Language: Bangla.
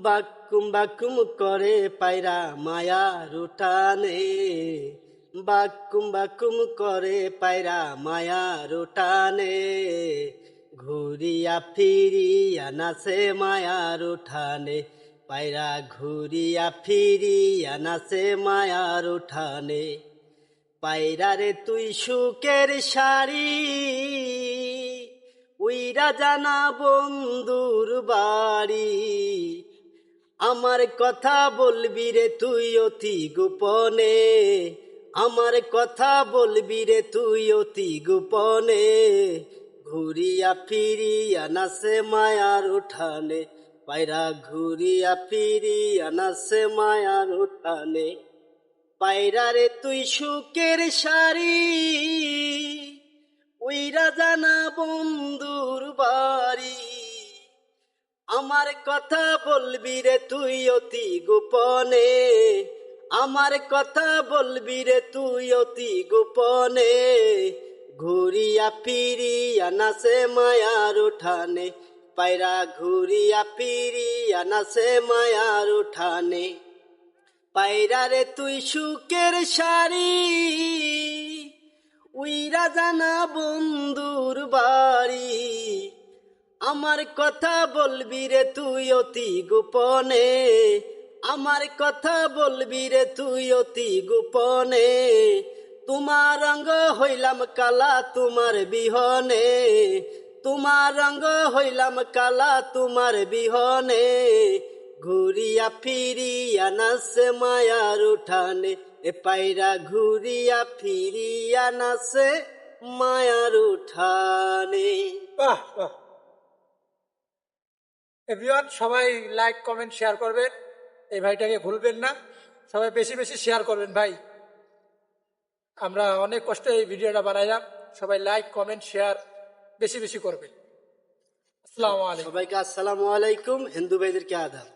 বাকুম বাকুম করে পায়রা মায়ার উঠানে, বাকুম বাকুম করে পায়রা মায়ার উঠানে, ঘুরিয়া ফিরিয়া নাচে মায়ার উঠানে, পায়রা ঘুরিয়া ফিরিয়া নাচে মায়ার উঠানে। পায়রা রে তুই সুখের শাড়ি, উইরা জানা বন্ধুর বাড়ি, আমার কথা বলবি রে তুই অতি গোপনে, আমার কথা বলবি রে তুই অতি গোপনে, ঘুরিয়া ফিরিয়া নাচে মায়ার উঠানে, পায়রা ঘুরিয়া ফিরিয়া নাচে মায়ার উঠানে। পায়রা রে তুই সুখের শাড়ি, উইরা জানা বন্ধুর বাড়ি, আমার কথা বলবি রে তুই অতি গোপনে, আমার কথা বলবি রে তুই অতি গোপনে, ঘুরিয়া ফিরিয়া নাচে মায়ার উঠানে, পায়রা ঘুরিয়া ফিরিয়া নাচে মায়ার উঠানে। পায়রা রে তুই সুখের শাড়ি, উইরা জানা বন্ধুর বাড়ি, আমার কথা বলবি রে তুই অতি গোপনে, আমার কথা বলবি রে তুই অতি গোপনে, তোমার রঙ হইলাম কালা তোমার বিহনে, তোমার রঙ হইলাম কালা তোমার বিহনে, ঘুরিয়া ফিরিয়া নাচে মায়ার উঠানে, এ পায়রা ঘুরিয়া ফিরিয়া নাচে মায়ার উঠানে। বাহ বাহ। এভরিওয়ান, সবাই লাইক কমেন্ট শেয়ার করবেন, এই ভাইটাকে ভুলবেন না, সবাই বেশি বেশি শেয়ার করবেন ভাই। আমরা অনেক কষ্টে এই ভিডিওটা বানাইলাম, সবাই লাইক কমেন্ট শেয়ার বেশি বেশি করবেন। আসসালামু আলাইকুম। সবাইকে আসসালামু আলাইকুম, হিন্দু ভাইদেরকে আদাব।